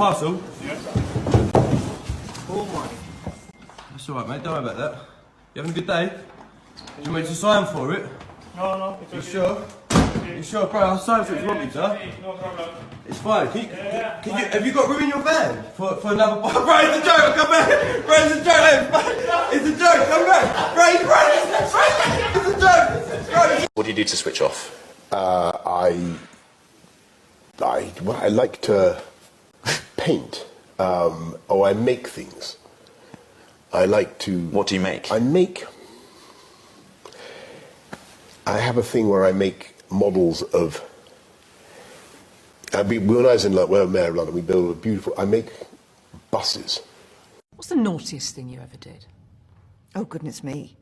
parcel? Yeah. Oh my. That's alright, mate, don't worry about that. You having a good day? Do you want me to sign for it? No, You sure? You sure, bro? I'll sign for it if you want me to. No problem. It's fine. Can you, have you got room in your van for another? Bro, it's a joke. Come back. Bro, it's a joke. It's a joke. Come back. Bro, it's a joke. Bro. What do you do to switch off? I like to paint, or I make things. I like to... What do you make? I have a thing where I make models of... when I was in Mayor of London, we built a beautiful... I make buses. What's the naughtiest thing you ever did? Oh, goodness me.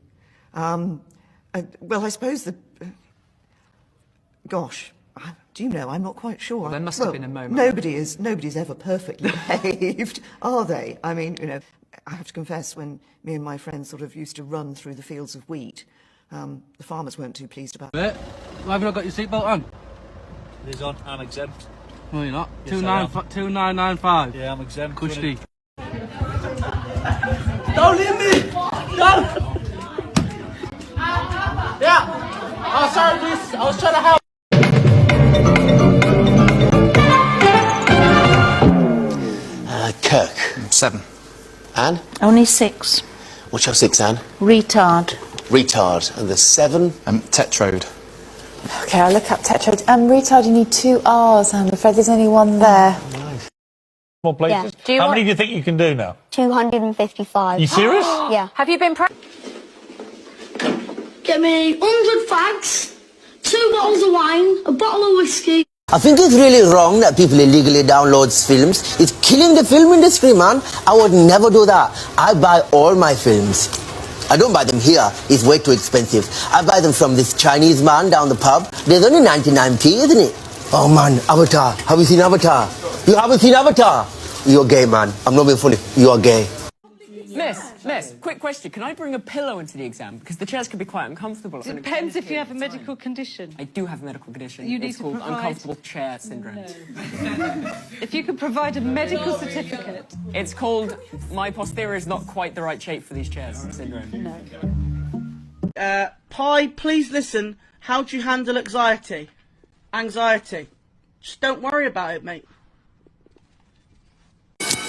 Well, I suppose the... gosh, do you know, I'm not quite sure. Well, there must have been a moment. Nobody's ever perfectly behaved, are they? I mean, you know, I have to confess, when me and my friends sort of used to run through the fields of wheat, the farmers weren't too pleased about it. Why have you not got your seatbelt on? It is on. I'm exempt. No, you're not. Yes, 2995. Yeah, I'm exempt. Kushti. Don't leave me. Don't. Yeah. Oh, sorry, please. I was trying to help. Kirk. 7. Anne? Only 6. What's your 6, Anne? Retard. Retard. And the 7? Tetrode. Okay, I'll look up tetrode. Retard, you need 2 R's. I'm afraid there's only one there. Nice. More places? Yeah. How many do you think you can do now? 255. You serious? Yeah. Have you been Get me 100 fags, 2 bottles of wine, a bottle of whiskey. I think it's really wrong that people illegally download films. It's killing the film industry, man. I would never do that. I buy all my films. I don't buy them here. It's way too expensive. I buy them from this Chinese man down the pub. There's only 99p, isn't it? Oh, man, Avatar. Have you seen Avatar? You haven't seen Avatar? You're gay, man. I'm not being funny. You're gay. Miss, quick question. Can I bring a pillow into the exam? Because the chairs can be quite uncomfortable. It depends if you have a medical condition. I do have a medical condition. You need it's to called provide... uncomfortable chair syndrome. No. If you could provide a medical certificate. It's called my posterior is not quite the right shape for these chairs syndrome. No. Pi, please listen. How do you handle anxiety? Just don't worry about it, mate.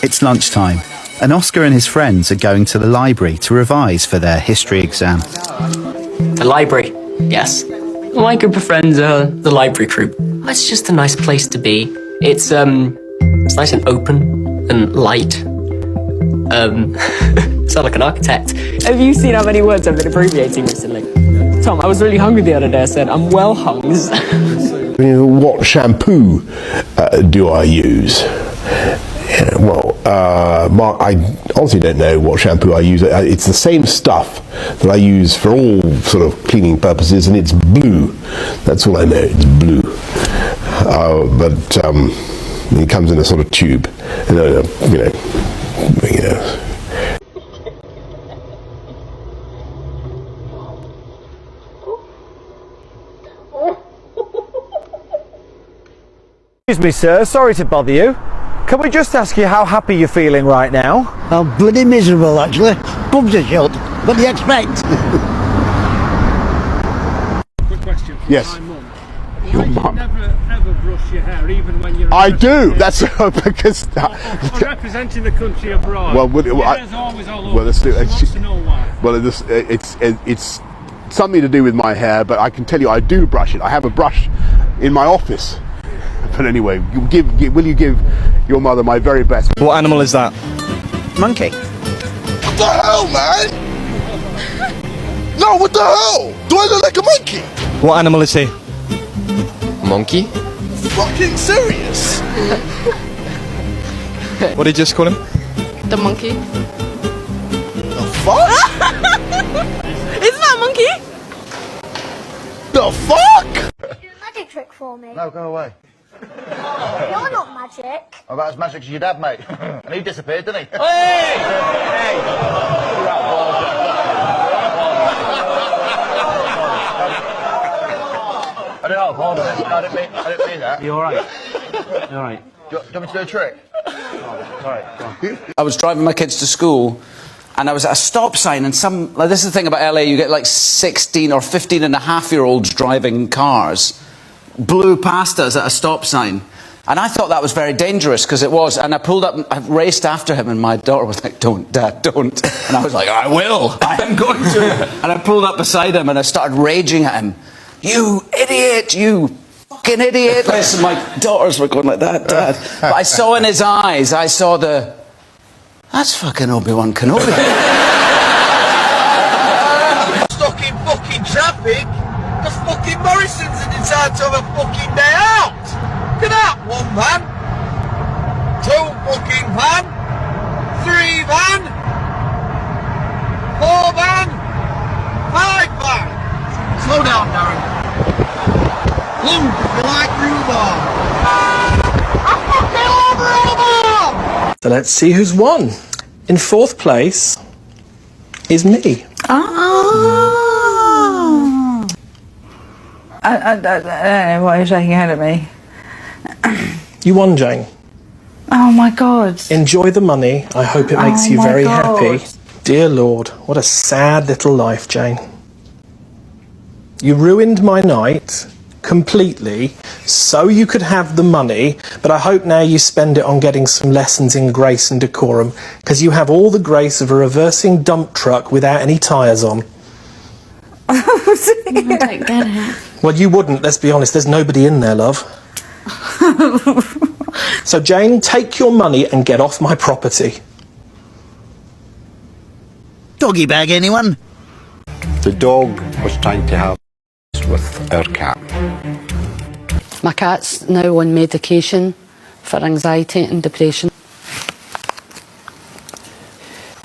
It's lunchtime, and Oscar and his friends are going to the library to revise for their history exam. The library, yes. My group of friends are the library group. It's just a nice place to be. It's nice and open and light. Sound like an architect. Have you seen how many words I've been abbreviating recently? Tom, I was really hungry the other day. I said, I'm well hung. What shampoo do I use? Yeah, well, Mark, I honestly don't know what shampoo I use. It's the same stuff that I use for all sort of cleaning purposes, and it's blue. That's all I know. It's blue. But it comes in a sort of tube. You know. Excuse me, sir. Sorry to bother you. Can we just ask you how happy you're feeling right now? I'm bloody miserable, actually. Pubs are shut. What do you expect? Quick question for yes. my mum. Your mum? Never ever brush your hair, even when you're... I do. That's because... I'm representing the country abroad. Well, your hair's always all over. Well, She wants to know why. Well, it's something to do with my hair, but I can tell you I do brush it. I have a brush in my office. But anyway, will you give your mother my very best? What animal is that? Monkey. What the hell, man? No, what the hell? Do I look like a monkey? What animal is he? Monkey? Fucking serious? What did you just call him? The monkey. The fuck? Isn't that a monkey? The fuck? Do a magic trick for me. No, go away. You're not magic. I'm about as magic as your dad, mate. And he disappeared, didn't he? Hey! I don't know, hold on. I didn't mean that. You alright? You alright? Do you want me to do a trick? I was driving my kids to school and I was at a stop sign and this is the thing about LA, you get like 16 or 15 and a half year olds driving cars, blew past us at a stop sign. And I thought that was very dangerous because it was. And I pulled up, I raced after him and my daughter was like, don't, Dad, don't. And I was like, I will, I am going to. And I pulled up beside him and I started raging at him. You idiot, you fucking idiot. Listen, my daughters were going like that, Dad. But I saw in his eyes, I saw that's fucking Obi-Wan Kenobi. Stuck in fucking traffic because fucking Morrison's decided to have a fucking day out. Look at that, 1 van, 2 fucking van, 3 van, 4 van, 5 van. Slow down, Darren. Blue, black rhubarb. I'm fucking over rhubarb. So let's see who's won. In 4th place is me. I don't know why you're shaking your head at me. You won, Jane. Oh my God. Enjoy the money. I hope it makes you very happy. Dear Lord, what a sad little life, Jane. You ruined my night completely so you could have the money, but I hope now you spend it on getting some lessons in grace and decorum, because you have all the grace of a reversing dump truck without any tyres on. I don't get it. Well, you wouldn't, let's be honest. There's nobody in there, love. So, Jane, take your money and get off my property. Doggy bag, anyone? The dog was trying to have with our cat. My cat's now on medication for anxiety and depression.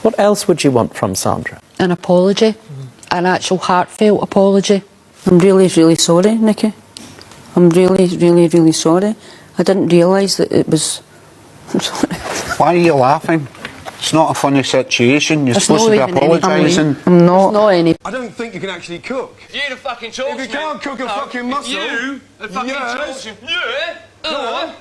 What else would you want from Sandra? An apology, an actual heartfelt apology. I'm really, really sorry, Nikki. I'm really, really, really sorry. I didn't realise that it was... I'm sorry. Why are you laughing? It's not a funny situation. You're supposed to be apologising. I'm not. It's not any... I don't think you can actually cook. You the fucking talk. If you can't cook a fucking muscle... You the fucking yes. talk. Yeah. Go on.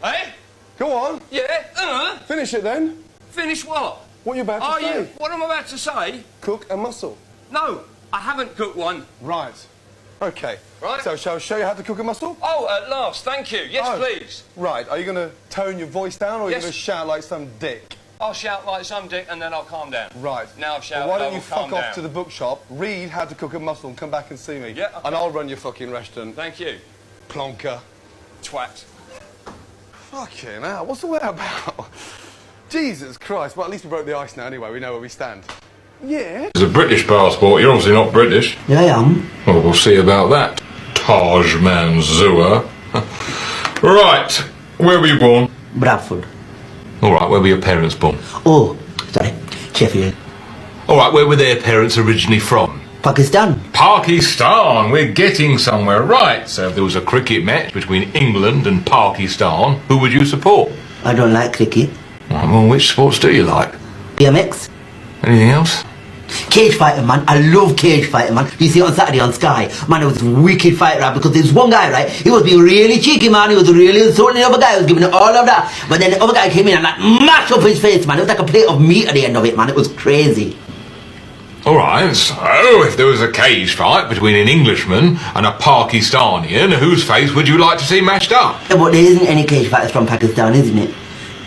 Hey? Go on. Yeah. Finish it then. Finish what? What you're about to say. You? What am I about to say? Cook a mussel. No, I haven't cooked one. Right. Okay. Right. So, shall I show you how to cook a mussel? Oh, at last, thank you. Yes, please. Right. Are you going to tone your voice down, or are you going to shout like some dick? I'll shout like some dick, and then I'll calm down. Right. Now I've shouted, well, why don't you fuck off to the bookshop, read how to cook a mussel, and come back and see me? Yeah, okay. And I'll run your fucking restaurant. Thank you. Plonker. Twat. Fucking hell, what's all that about? Jesus Christ. Well, at least we broke the ice now anyway. We know where we stand. Yeah. It's a British passport. You're obviously not British. Yeah, I am. Well, we'll see about that. Taj Mansour. Right. Where were you born? Bradford. All right. Where were your parents born? Oh, sorry. Sheffield. All right. Where were their parents originally from? Pakistan. Pakistan. We're getting somewhere. Right. So if there was a cricket match between England and Pakistan, who would you support? I don't like cricket. Well, which sports do you like? BMX. Anything else? Cage fighting, man. I love cage fighting, man. You see it on Saturday on Sky. Man, it was a wicked fight, right? Because there's one guy, right? He was being really cheeky, man. He was really insulting the other guy. He was giving it all of that. But then the other guy came in and like mashed up his face, man. It was like a plate of meat at the end of it, man. It was crazy. All right, so if there was a cage fight between an Englishman and a Pakistanian, whose face would you like to see mashed up? Yeah, but there isn't any cage fighters from Pakistan, isn't it?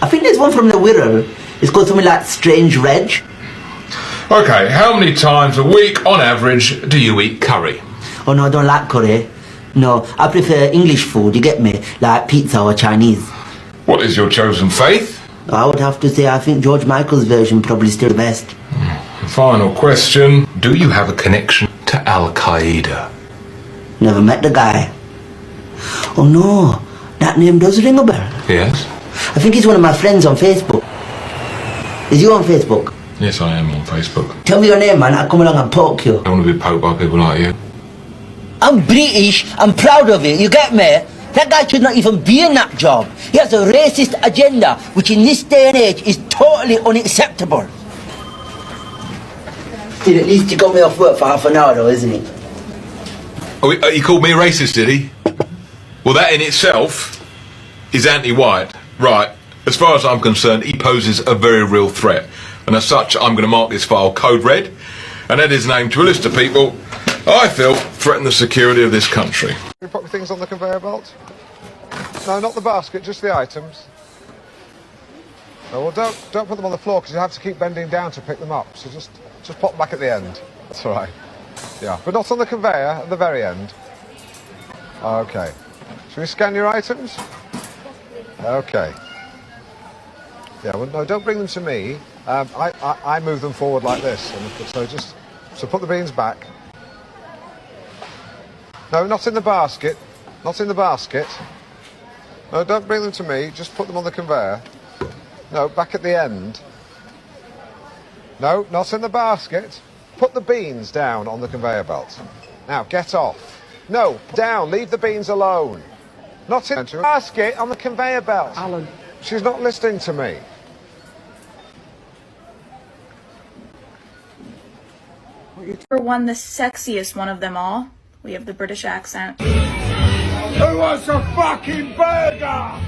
I think there's one from the Wirral. It's called something like Strange Reg. Okay, how many times a week, on average, do you eat curry? Oh no, I don't like curry. No, I prefer English food, you get me? Like pizza or Chinese. What is your chosen faith? I would have to say I think George Michael's version probably still the best. Final question. Do you have a connection to Al-Qaeda? Never met the guy. Oh no, that name does ring a bell. Yes? I think he's one of my friends on Facebook. Is you on Facebook? Yes, I am on Facebook. Tell me your name, man. I'll come along and poke you. I don't want to be poked by people like you. I'm British. I'm proud of it. You get me? That guy should not even be in that job. He has a racist agenda, which in this day and age is totally unacceptable. Still, at least he got me off work for half an hour, though, isn't it? Oh, he called me racist, did he? Well, that in itself is anti-white. Right. As far as I'm concerned, he poses a very real threat, and as such, I'm going to mark this file code red, and add his name to a list of people I feel threaten the security of this country. Can you put things on the conveyor belt? No, not the basket, just the items. No, well, don't put them on the floor because you have to keep bending down to pick them up. So just pop them back at the end. That's all right. Yeah, but not on the conveyor at the very end. Okay. Should we scan your items? Okay. Yeah, well, no, don't bring them to me. I move them forward like this. So put the beans back. No, not in the basket. Not in the basket. No, don't bring them to me. Just put them on the conveyor. No, back at the end. No, not in the basket. Put the beans down on the conveyor belt. Now, get off. No, down. Leave the beans alone. Not in the basket on the conveyor belt. Alan. She's not listening to me. For one, the sexiest one of them all, we have the British accent. Who wants a fucking burger?